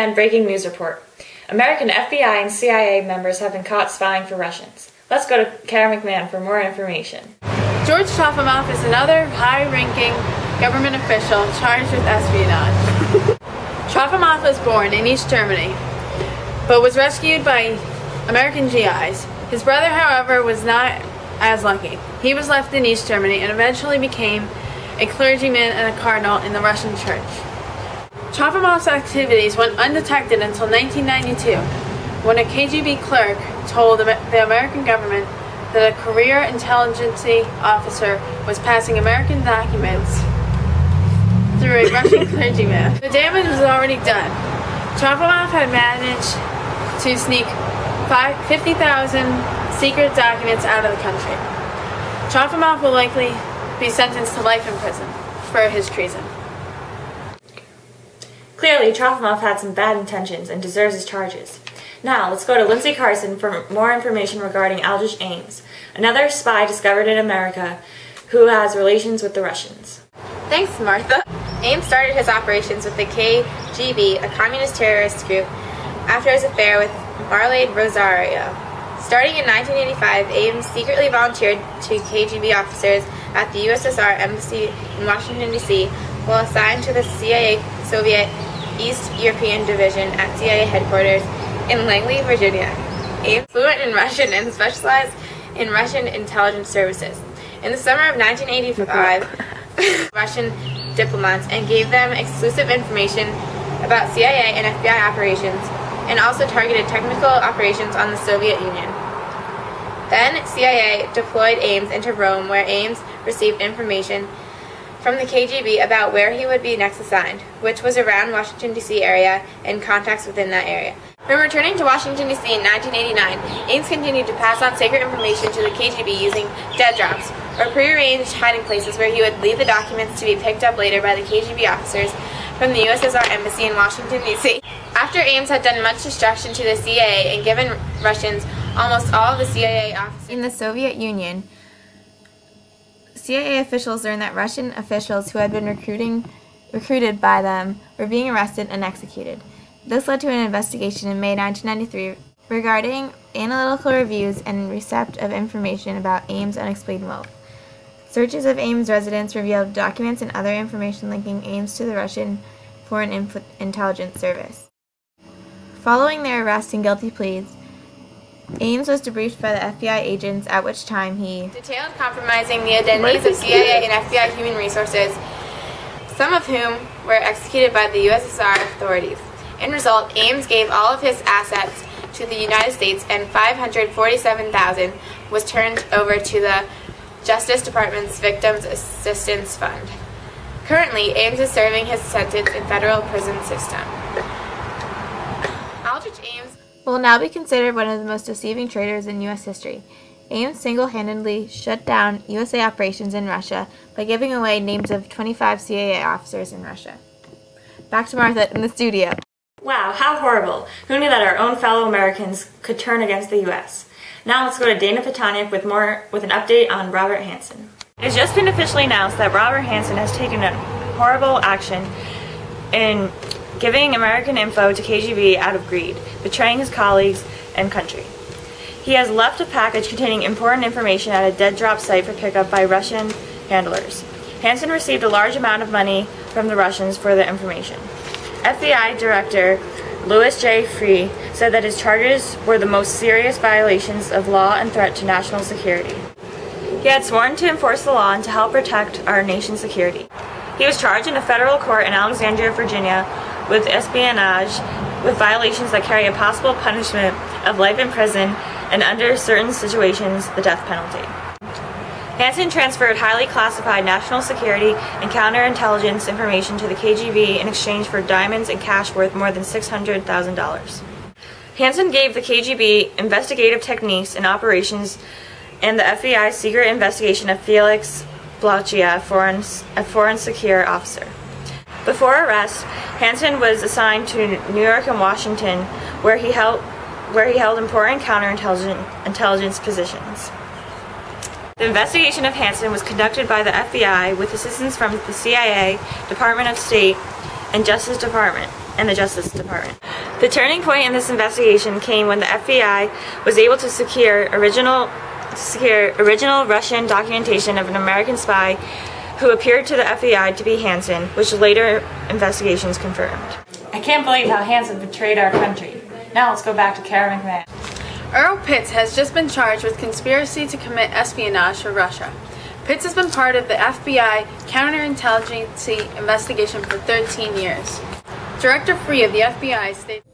CNN breaking news report. American FBI and CIA members have been caught spying for Russians. Let's go to Kara McMahon for more information. George Trofimov is another high-ranking government official charged with espionage. Trofimov was born in East Germany, but was rescued by American GIs. His brother, however, was not as lucky. He was left in East Germany and eventually became a clergyman and a cardinal in the Russian church. Trofimov's activities went undetected until 1992, when a KGB clerk told the American government that a career intelligence officer was passing American documents through a Russian clergyman. The damage was already done. Trofimov had managed to sneak 50,000 secret documents out of the country. Trofimov will likely be sentenced to life in prison for his treason. Clearly, Trofimov had some bad intentions and deserves his charges. Now, let's go to Lindsay Carson for more information regarding Aldrich Ames, another spy discovered in America who has relations with the Russians. Thanks, Martha. Ames started his operations with the KGB, a communist terrorist group, after his affair with Marlene Rosario. Starting in 1985, Ames secretly volunteered to KGB officers at the USSR Embassy in Washington, D.C., while assigned to the CIA Soviet East European Division at CIA headquarters in Langley, Virginia. Ames was fluent in Russian and specialized in Russian intelligence services. In the summer of 1985, Russian diplomats and gave them exclusive information about CIA and FBI operations, and also targeted technical operations on the Soviet Union. Then CIA deployed Ames into Rome, where Ames received information from the KGB about where he would be next assigned, which was around Washington, D.C. area and contacts within that area. When returning to Washington, D.C. in 1989, Ames continued to pass on secret information to the KGB using dead drops, or prearranged hiding places where he would leave the documents to be picked up later by the KGB officers from the USSR Embassy in Washington, D.C. After Ames had done much destruction to the CIA and given Russians almost all of the CIA officers in the Soviet Union, CIA officials learned that Russian officials who had been recruited by them were being arrested and executed. This led to an investigation in May 1993 regarding analytical reviews and receipt of information about Ames' unexplained wealth. Searches of Ames' residence revealed documents and other information linking Ames to the Russian Foreign Intelligence Service. Following their arrest and guilty pleas, Ames was debriefed by the FBI agents, at which time he detailed compromising the identities of CIA and FBI human resources, some of whom were executed by the USSR authorities. In result, Ames gave all of his assets to the United States, and $547,000 was turned over to the Justice Department's Victims Assistance Fund. Currently, Ames is serving his sentence in federal prison system. Aldrich Ames will now be considered one of the most deceiving traitors in U.S. history. Ames single-handedly shut down USA operations in Russia by giving away names of 25 CIA officers in Russia. Back to Martha in the studio. Wow, how horrible. Who knew that our own fellow Americans could turn against the U.S.? Now let's go to Dana Petoniak with an update on Robert Hanssen. It has just been officially announced that Robert Hanssen has taken a horrible action in giving American info to KGB out of greed, betraying his colleagues and country. He has left a package containing important information at a dead drop site for pickup by Russian handlers. Hanssen received a large amount of money from the Russians for the information. FBI Director Louis J. Freeh said that his charges were the most serious violations of law and threat to national security. He had sworn to enforce the law and to help protect our nation's security. He was charged in a federal court in Alexandria, Virginia, with espionage, with violations that carry a possible punishment of life in prison and, under certain situations, the death penalty. Hanssen transferred highly classified national security and counterintelligence information to the KGB in exchange for diamonds and cash worth more than $600,000. Hanssen gave the KGB investigative techniques and operations and the FBI's secret investigation of Felix Blachia, a foreign secure officer. Before arrest, Hanssen was assigned to New York and Washington, where he held important counterintelligence positions. The investigation of Hanssen was conducted by the FBI with assistance from the CIA, Department of State, and the Justice Department. The turning point in this investigation came when the FBI was able to secure original Russian documentation of an American spy who appeared to the FBI to be Hansen, which later investigations confirmed. I can't believe how Hansen betrayed our country. Now let's go back to Kara McMahon. Earl Pitts has just been charged with conspiracy to commit espionage for Russia. Pitts has been part of the FBI counterintelligence investigation for 13 years. Director Free of the FBI stated,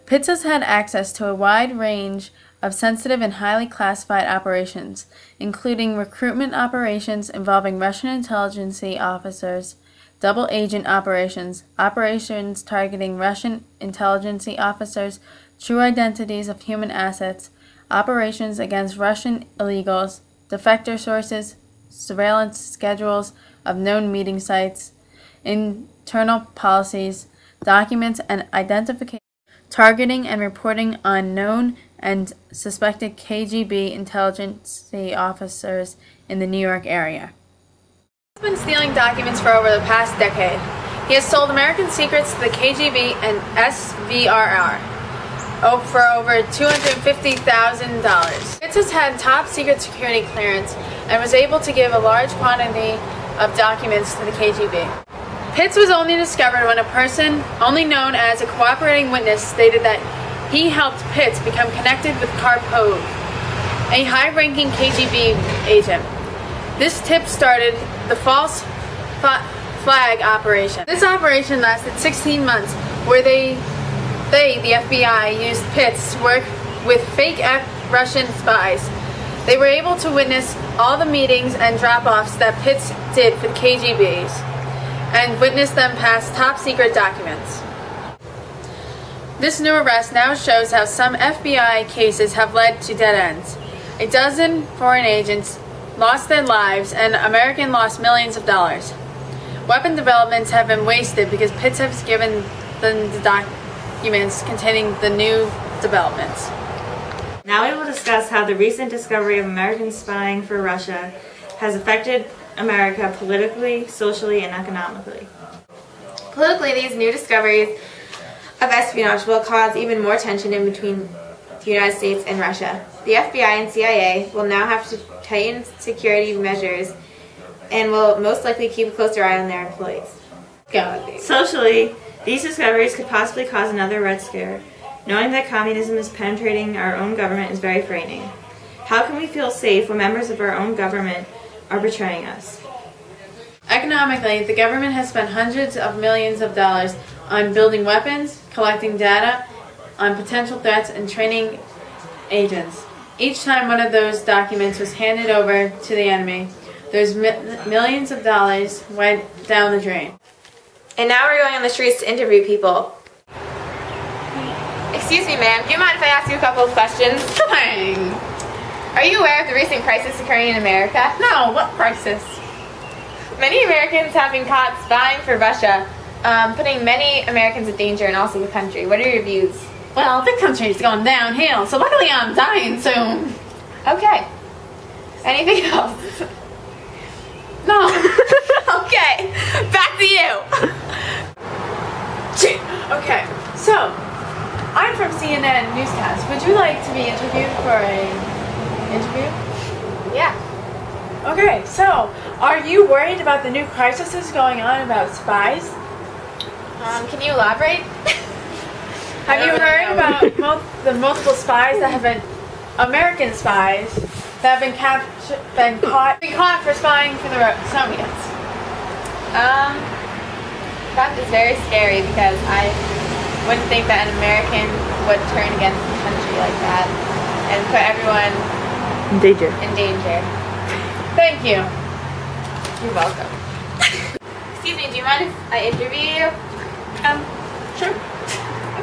Pitts has had access to a wide range of sensitive and highly classified operations, including recruitment operations involving Russian intelligence officers, double agent operations, operations targeting Russian intelligence officers, true identities of human assets, operations against Russian illegals, defector sources, surveillance schedules of known meeting sites, internal policies, documents and identification, targeting and reporting on known and suspected KGB intelligence officers in the New York area. He has been stealing documents for over the past decade. He has sold American secrets to the KGB and SVRR for over $250,000. Pitts has had top secret security clearance and was able to give a large quantity of documents to the KGB. Pitts was only discovered when a person, only known as a cooperating witness, stated that he helped Pitts become connected with Karpov, a high-ranking KGB agent. This tip started the false flag operation. This operation lasted 16 months, where the FBI, used Pitts to work with fake Russian spies. They were able to witness all the meetings and drop-offs that Pitts did for the KGBs, and witness them pass top-secret documents. This new arrest now shows how some FBI cases have led to dead ends. A dozen foreign agents lost their lives, and Americans lost millions of dollars. Weapon developments have been wasted because Pitts has given them the documents containing the new developments. Now we will discuss how the recent discovery of American spying for Russia has affected America politically, socially, and economically. Politically, these new discoveries of espionage will cause even more tension in between the United States and Russia. The FBI and CIA will now have to tighten security measures and will most likely keep a closer eye on their employees. Socially, these discoveries could possibly cause another Red Scare. Knowing that communism is penetrating our own government is very frightening. How can we feel safe when members of our own government are betraying us? Economically, the government has spent hundreds of millions of dollars on building weapons, collecting data on potential threats, and training agents. Each time one of those documents was handed over to the enemy, those millions of dollars went down the drain. And now we're going on the streets to interview people. Excuse me, ma'am, do you mind if I ask you a couple of questions? Fine. Are you aware of the recent crisis occurring in America? No, what crisis? Many Americans have been caught spying for Russia, putting many Americans in danger and also the country. What are your views? Well, the country's going downhill, so luckily I'm dying soon. Okay. Anything else? No. Okay. Back to you. Okay, so I'm from CNN Newscast. Would you like to be interviewed for an interview? Yeah. Okay, so are you worried about the new crises going on about spies? Can you elaborate? Have you heard about the multiple spies that have been American spies that have been caught for spying for the Soviets? That is very scary because I wouldn't think that an American would turn against the country like that and put everyone in danger. Thank you. You're welcome. Excuse me, do you mind if I interview you? Sure.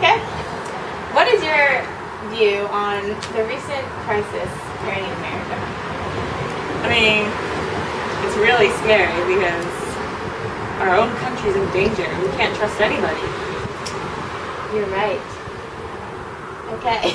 Okay. What is your view on the recent crisis occurring in America? I mean, it's really scary because our own country's in danger. We can't trust anybody. You're right. Okay.